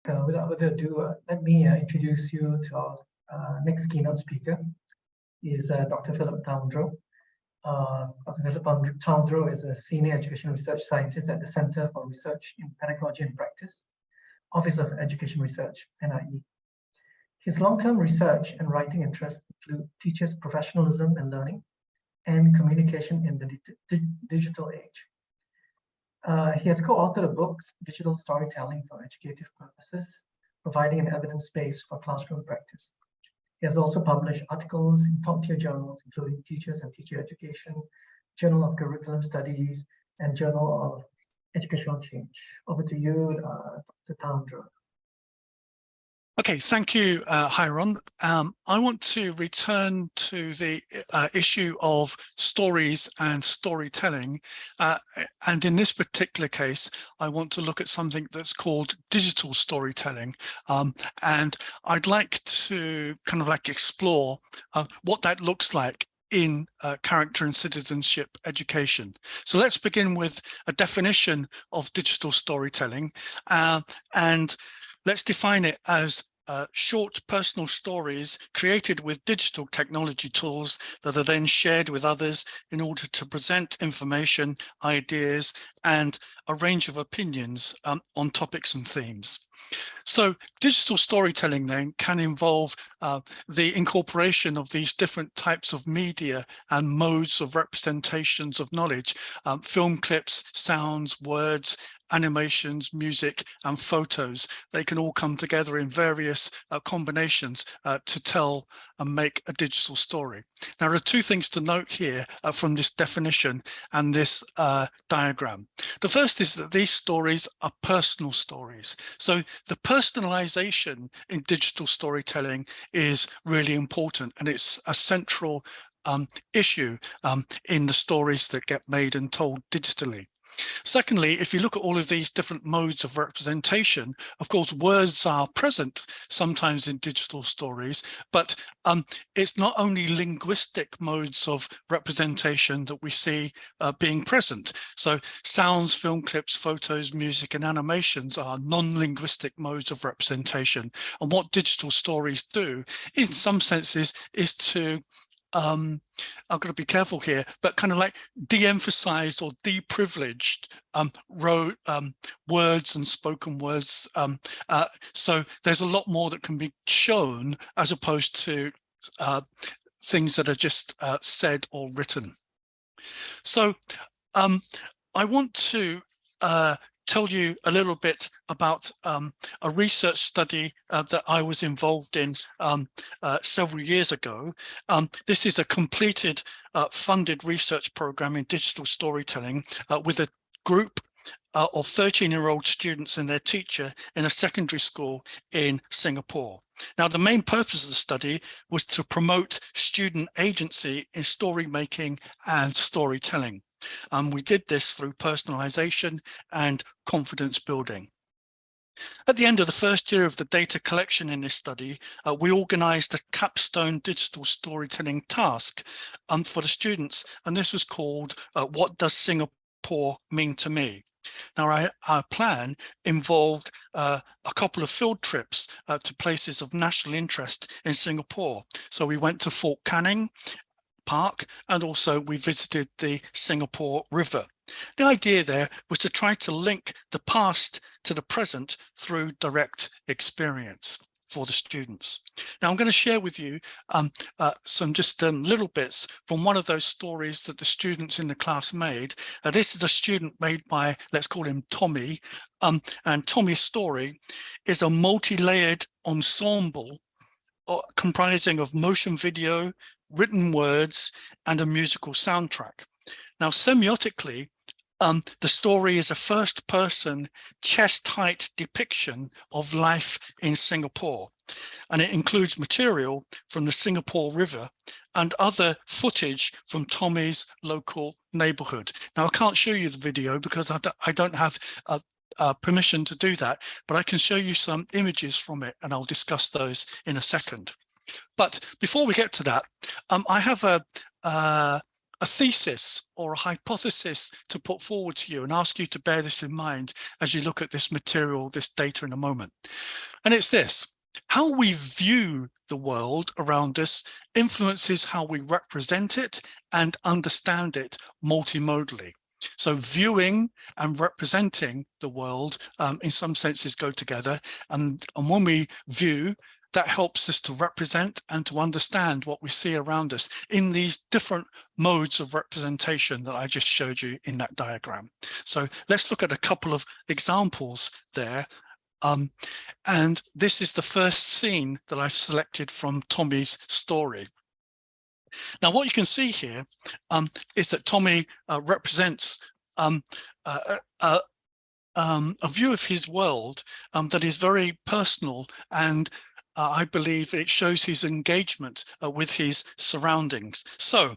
Without further ado, let me introduce you to our next keynote speaker. He is Dr. Phillip Towndrow. Dr. Phillip Towndrow is a senior education research scientist at the Center for Research in Pedagogy and Practice, Office of Education Research, NIE. His long-term research and writing interests include teachers' professionalism and learning and communication in the digital age. He has co-authored a book, Digital Storytelling for Educative Purposes, providing an evidence base for classroom practice. He has also published articles in top-tier journals, including Teachers and Teacher Education, Journal of Curriculum Studies, and Journal of Educational Change. Over to you, Dr. Towndrow. Okay, thank you, Hiron. I want to return to the issue of stories and storytelling. And in this particular case, I want to look at something that's called digital storytelling. And I'd like to kind of like explore what that looks like in character and citizenship education. So let's begin with a definition of digital storytelling, and let's define it as short personal stories created with digital technology tools that are then shared with others in order to present information, ideas, and a range of opinions on topics and themes. So digital storytelling then can involve the incorporation of these different types of media and modes of representations of knowledge, film clips, sounds, words, animations, music, and photos. They can all come together in various combinations to tell and make a digital story. Now, there are two things to note here from this definition and this diagram. The first is that these stories are personal stories. So the personalization in digital storytelling is really important, and it's a central issue in the stories that get made and told digitally. Secondly, if you look at all of these different modes of representation, of course, words are present sometimes in digital stories, but it's not only linguistic modes of representation that we see being present. So sounds, film clips, photos, music, and animations are non-linguistic modes of representation. And what digital stories do, in some senses, is to I've got to be careful here, but kind of like de-emphasized or de-privileged words and spoken words. So there's a lot more that can be shown as opposed to things that are just said or written. So I want to tell you a little bit about a research study that I was involved in several years ago. This is a completed funded research program in digital storytelling with a group of 13-year-old students and their teacher in a secondary school in Singapore. Now, the main purpose of the study was to promote student agency in story making and storytelling. We did this through personalization and confidence building. At the end of the first year of the data collection in this study, we organized a capstone digital storytelling task for the students, and this was called What Does Singapore Mean to Me? Now, our plan involved a couple of field trips to places of national interest in Singapore. So we went to Fort Canning Park, and also we visited the Singapore River. The idea there was to try to link the past to the present through direct experience for the students. Now, I'm going to share with you some just little bits from one of those stories that the students in the class made. This is a student made by, let's call him Tommy, and Tommy's story is a multi-layered ensemble comprising of motion video, written words, and a musical soundtrack. Now, semiotically, the story is a first-person, chest-height depiction of life in Singapore, and it includes material from the Singapore River and other footage from Tommy's local neighborhood. Now, I can't show you the video because I don't have permission to do that, but I can show you some images from it, and I'll discuss those in a second. But before we get to that, I have a thesis or a hypothesis to put forward to you and ask you to bear this in mind as you look at this material, this data in a moment. And it's this: how we view the world around us influences how we represent it and understand it multimodally. So viewing and representing the world in some senses go together. And when we view, that helps us to represent and to understand what we see around us in these different modes of representation that I just showed you in that diagram. So let's look at a couple of examples there. And this is the first scene that I've selected from Tommy's story. Now, what you can see here is that Tommy represents a view of his world that is very personal, and I believe it shows his engagement with his surroundings. So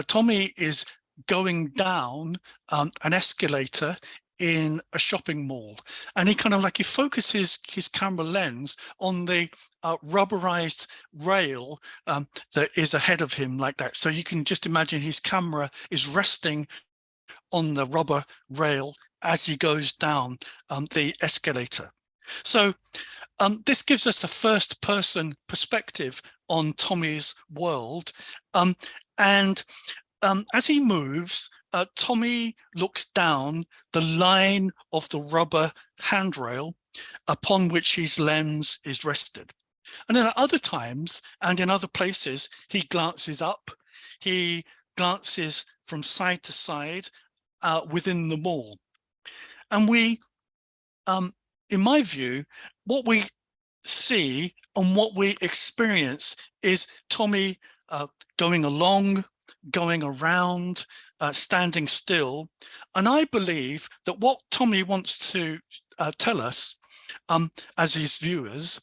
Tommy is going down an escalator in a shopping mall, and he focuses his camera lens on the rubberized rail that is ahead of him like that. So you can just imagine his camera is resting on the rubber rail as he goes down the escalator. So this gives us a first-person perspective on Tommy's world, and as he moves, Tommy looks down the line of the rubber handrail upon which his lens is rested. And then at other times and in other places, he glances up, he glances from side to side within the mall. And we, in my view, what we see and what we experience is Tommy going along, going around, standing still. And I believe that what Tommy wants to tell us as his viewers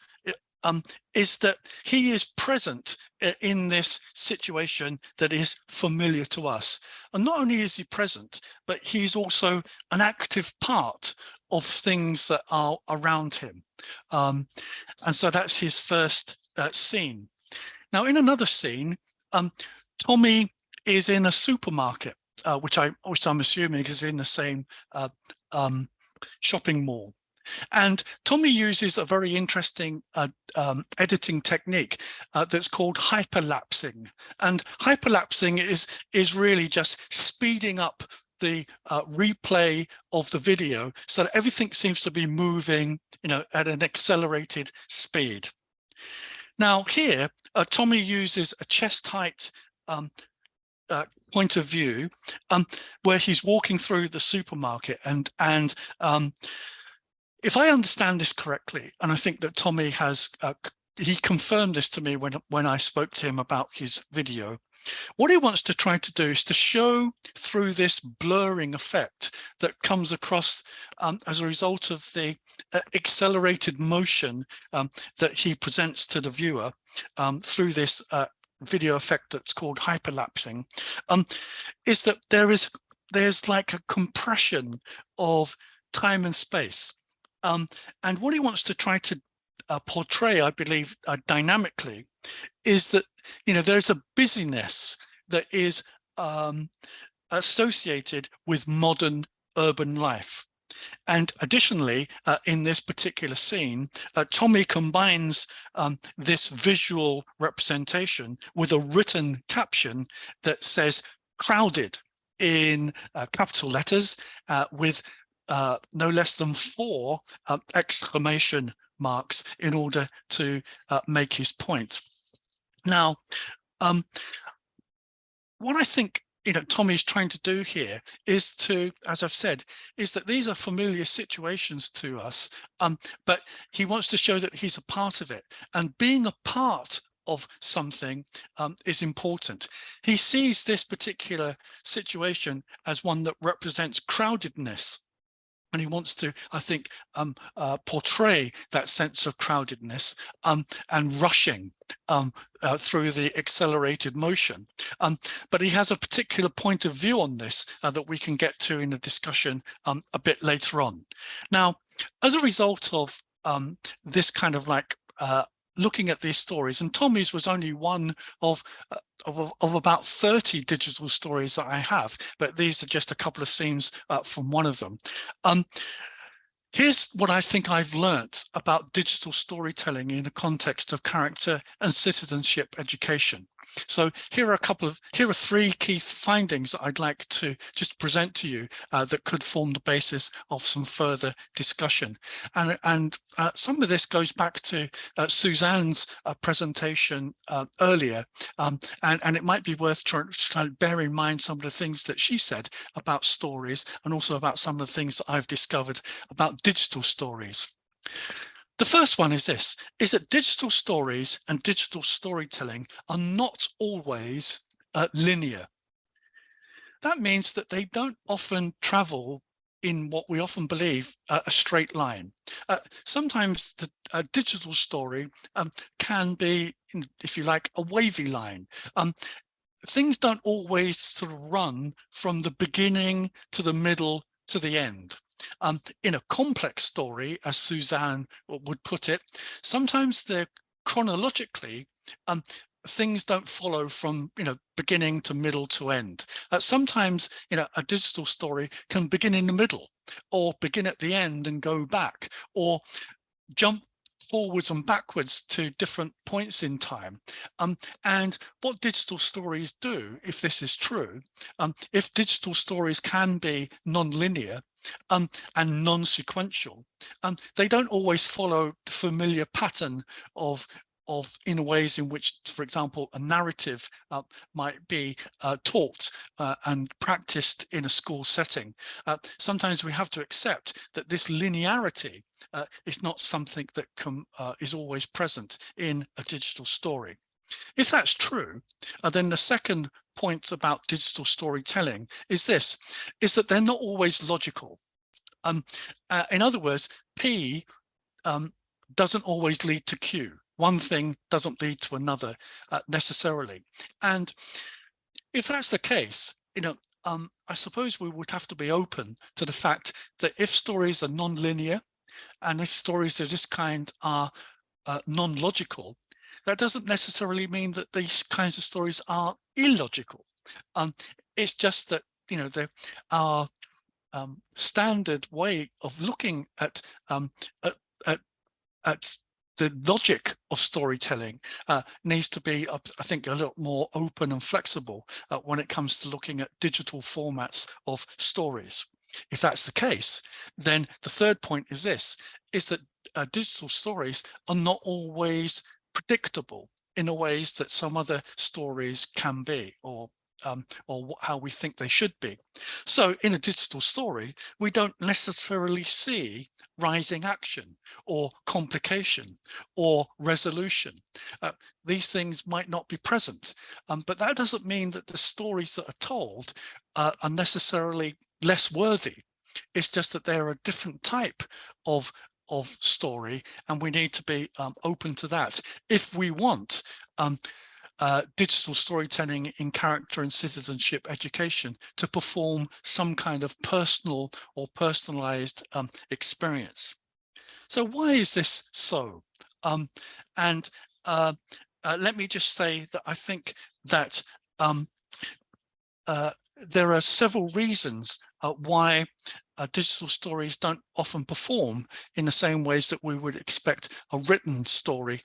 is that he is present in this situation that is familiar to us. And not only is he present, but he's also an active part of things that are around him. And so that's his first scene. Now, in another scene, Tommy is in a supermarket, which I'm assuming is in the same shopping mall. And Tommy uses a very interesting editing technique that's called hyperlapsing. And hyperlapsing is really just speeding up the replay of the video so that everything seems to be moving, at an accelerated speed. Now here, Tommy uses a chest height point of view where he's walking through the supermarket, and if I understand this correctly, and I think that Tommy has, he confirmed this to me when I spoke to him about his video, what he wants to try to do is to show through this blurring effect that comes across as a result of the accelerated motion that he presents to the viewer through this video effect that's called hyperlapsing, is that there's like a compression of time and space. And what he wants to try to portray, I believe, dynamically, is that there's a busyness that is associated with modern urban life. And additionally, in this particular scene, Tommy combines this visual representation with a written caption that says "crowded" in capital letters with no less than 4 exclamation marks in order to make his point. Now, what I think Tommy's trying to do here is to, as I've said, is that these are familiar situations to us, but he wants to show that he's a part of it, and being a part of something is important. He sees this particular situation as one that represents crowdedness. And he wants to, I think, portray that sense of crowdedness and rushing through the accelerated motion. But he has a particular point of view on this that we can get to in the discussion a bit later on. Now, as a result of this kind of like looking at these stories, and Tommy's was only one of about 30 digital stories that I have, but these are just a couple of scenes from one of them. Here's what I think I've learnt about digital storytelling in the context of character and citizenship education. So here are three key findings that I'd like to just present to you that could form the basis of some further discussion. And some of this goes back to Suzanne's presentation earlier, and it might be worth trying to bear in mind some of the things that she said about stories, and also about some of the things that I've discovered about digital stories. The first one is this, is that digital stories and digital storytelling are not always linear. That means that they don't often travel in what we often believe a straight line. Sometimes the digital story can be, if you like, a wavy line. Things don't always sort of run from the beginning to the middle to the end. In a complex story, as Suzanne would put it, sometimes they're chronologically, things don't follow from beginning to middle to end. Sometimes a digital story can begin in the middle, or begin at the end and go back, or jump forwards and backwards to different points in time. And what digital stories do, if this is true, if digital stories can be non-linear and non-sequential, they don't always follow the familiar pattern of in ways in which, for example, a narrative might be taught and practiced in a school setting. Sometimes we have to accept that this linearity is not something that is always present in a digital story. If that's true, then the second point about digital storytelling is this, is that they're not always logical. In other words, P doesn't always lead to Q. One thing doesn't lead to another necessarily. And if that's the case, I suppose we would have to be open to the fact that if stories are non-linear, and if stories of this kind are non-logical, that doesn't necessarily mean that these kinds of stories are illogical. It's just that our standard way of looking at the logic of storytelling needs to be, I think, a little more open and flexible when it comes to looking at digital formats of stories. If that's the case, then the third point is this, is that digital stories are not always predictable in the ways that some other stories can be, or how we think they should be. So in a digital story, we don't necessarily see rising action or complication or resolution. These things might not be present, but that doesn't mean that the stories that are told are necessarily less worthy. It's just that they're a different type of story, and we need to be open to that if we want digital storytelling in character and citizenship education to perform some kind of personal or personalized experience. So why is this so? Let me just say that I think that there are several reasons why digital stories don't often perform in the same ways that we would expect a written story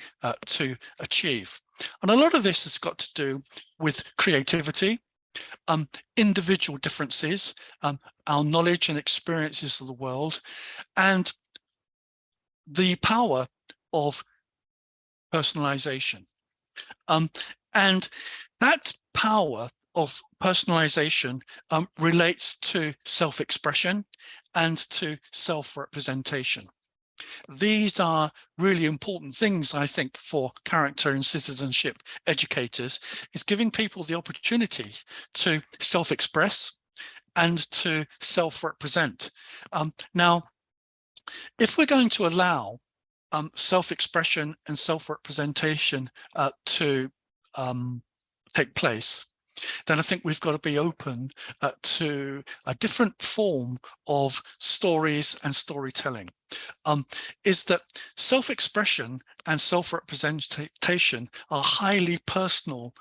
to achieve. And a lot of this has got to do with creativity, individual differences, our knowledge and experiences of the world, and the power of personalization. And that power of personalization relates to self-expression and to self-representation. These are really important things, I think, for character and citizenship educators, is giving people the opportunity to self-express and to self-represent. Now, if we're going to allow self-expression and self-representation to take place, then I think we've got to be open to a different form of stories and storytelling. Is that self-expression and self-representation are highly personal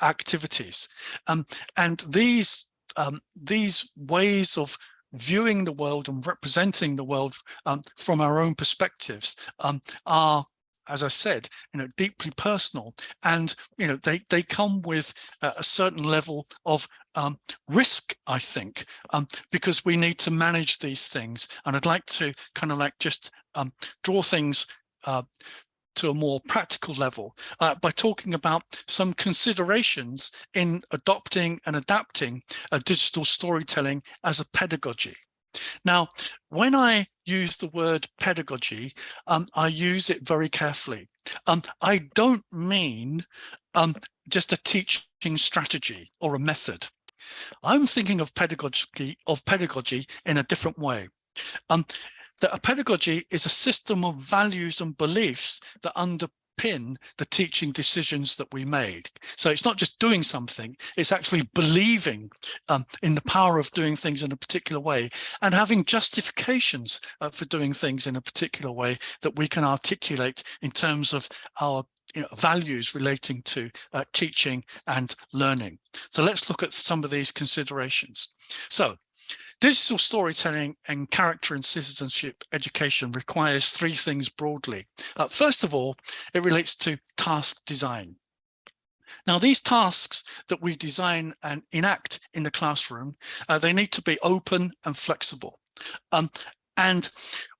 activities, and these ways of viewing the world and representing the world from our own perspectives are, as I said, deeply personal, and they come with a certain level of risk, I think, because we need to manage these things. And I'd like to kind of just draw things to a more practical level by talking about some considerations in adopting and adapting digital storytelling as a pedagogy. Now, when I use the word pedagogy, I use it very carefully. I don't mean just a teaching strategy or a method. I'm thinking of pedagogy in a different way. That a pedagogy is a system of values and beliefs that underpin the teaching decisions that we made. So it's not just doing something, it's actually believing in the power of doing things in a particular way and having justifications for doing things in a particular way that we can articulate in terms of our values relating to teaching and learning. So let's look at some of these considerations. So digital storytelling and character and citizenship education requires three things broadly. First of all, it relates to task design. Now, these tasks that we design and enact in the classroom, they need to be open and flexible. And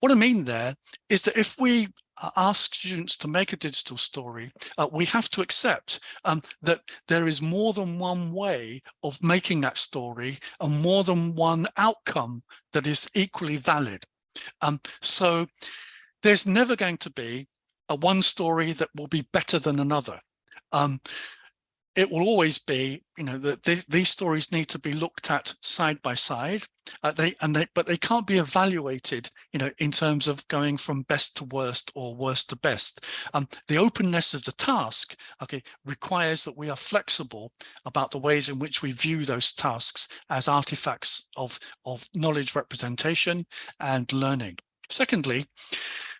what I mean there is that if we ask students to make a digital story, we have to accept that there is more than one way of making that story and more than one outcome that is equally valid. So there's never going to be one story that will be better than another. It will always be, that these stories need to be looked at side by side, but they can't be evaluated, in terms of going from best to worst or worst to best. The openness of the task, requires that we are flexible about the ways in which we view those tasks as artifacts of knowledge representation and learning. Secondly,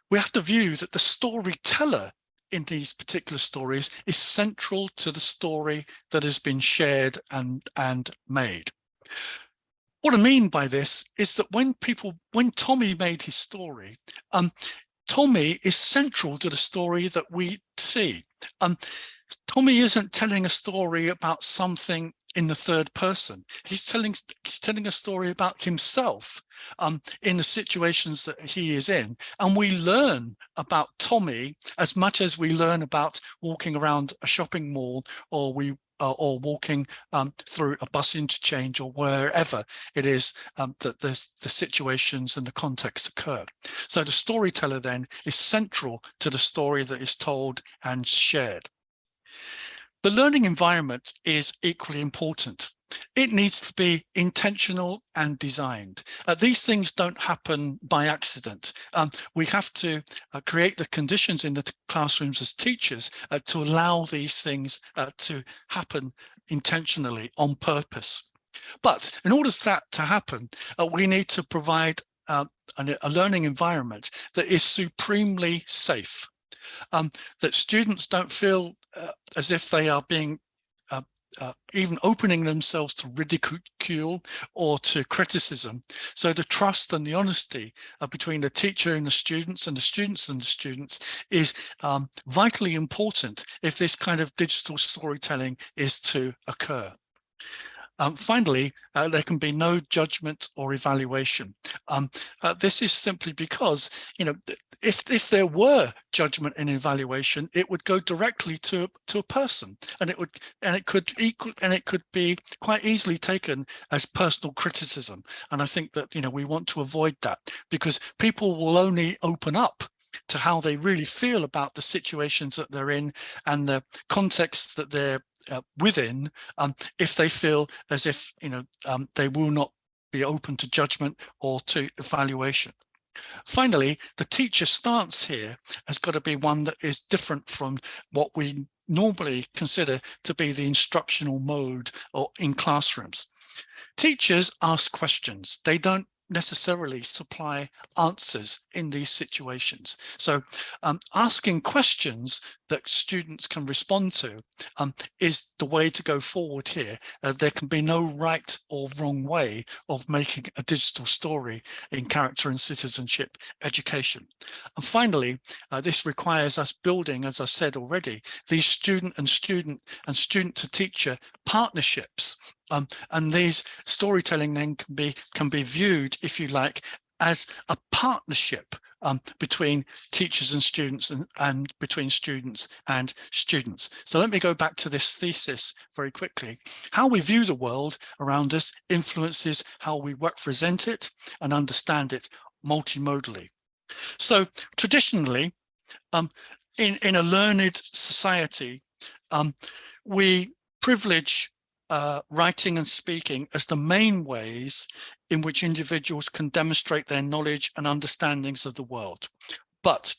we have to view that the storyteller in these particular stories is central to the story that has been shared and made. What I mean by this is that when Tommy made his story, Tommy is central to the story that we see. Tommy isn't telling a story about something in the third person. He's telling a story about himself in the situations that he is in. And we learn about Tommy as much as we learn about walking around a shopping mall or walking through a bus interchange or wherever it is that the situations and the context occur. So the storyteller then is central to the story that is told and shared. The learning environment is equally important. It needs to be intentional and designed. These things don't happen by accident. We have to create the conditions in the classrooms as teachers to allow these things to happen intentionally, on purpose. But in order for that to happen, we need to provide a learning environment that is supremely safe. That students don't feel as if they are being even opening themselves to ridicule or to criticism. So the trust and the honesty between the teacher and the students and the students and the students is vitally important if this kind of digital storytelling is to occur. Finally, there can be no judgment or evaluation. This is simply because, if there were judgment and evaluation, it would go directly to a person, and it could be quite easily taken as personal criticism. And I think that we want to avoid that, because people will only open up to how they really feel about the situations that they're in and the contexts that they're within, if they feel as if they will not be open to judgment or to evaluation. Finally, the teacher stance here has got to be one that is different from what we normally consider to be the instructional mode or in classrooms. Teachers ask questions. They don't necessarily supply answers in these situations. So asking questions that students can respond to is the way to go forward here. There can be no right or wrong way of making a digital story in character and citizenship education. And finally, this requires us building, as I said already, these student to teacher partnerships. And these storytelling then can be viewed, if you like, as a partnership between teachers and students and between students and students. So let me go back to this thesis very quickly. How we view the world around us influences how we represent it and understand it multimodally. So traditionally, in a learned society, we privilege writing and speaking as the main ways in which individuals can demonstrate their knowledge and understandings of the world. But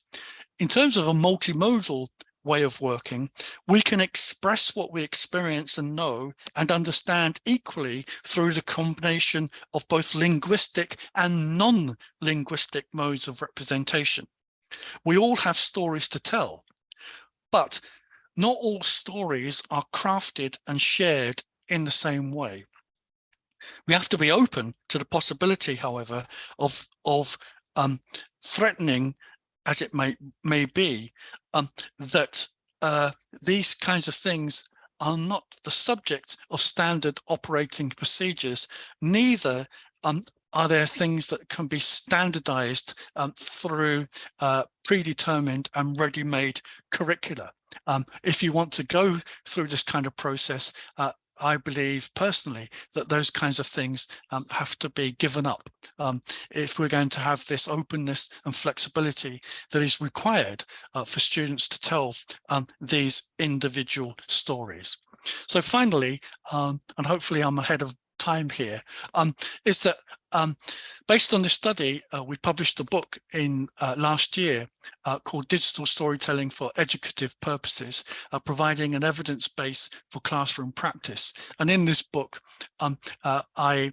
in terms of a multimodal way of working, we can express what we experience and know and understand equally through the combination of both linguistic and non-linguistic modes of representation. We all have stories to tell, but not all stories are crafted and shared in the same way. We have to be open to the possibility, however, of threatening, as it may be, that these kinds of things are not the subject of standard operating procedures. Neither are there things that can be standardized through predetermined and ready-made curricula. If you want to go through this kind of process, I believe personally that those kinds of things have to be given up if we're going to have this openness and flexibility that is required for students to tell these individual stories. So finally, and hopefully I'm ahead of time here, is that based on this study, we published a book in last year called Digital Storytelling for Educative Purposes, providing an evidence base for classroom practice. And in this book, I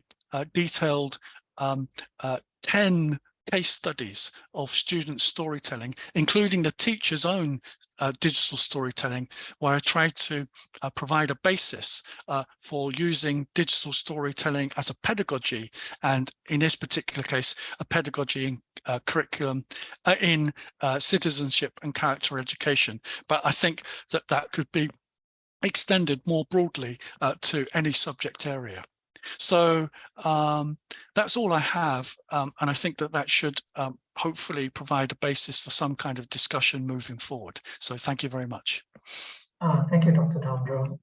detailed 10 case studies of student storytelling, including the teacher's own digital storytelling, where I tried to provide a basis for using digital storytelling as a pedagogy, and in this particular case, a pedagogy in curriculum in citizenship and character education. But I think that that could be extended more broadly to any subject area. So that's all I have, and I think that that should hopefully provide a basis for some kind of discussion moving forward. So thank you very much. Thank you, Dr. Towndrow.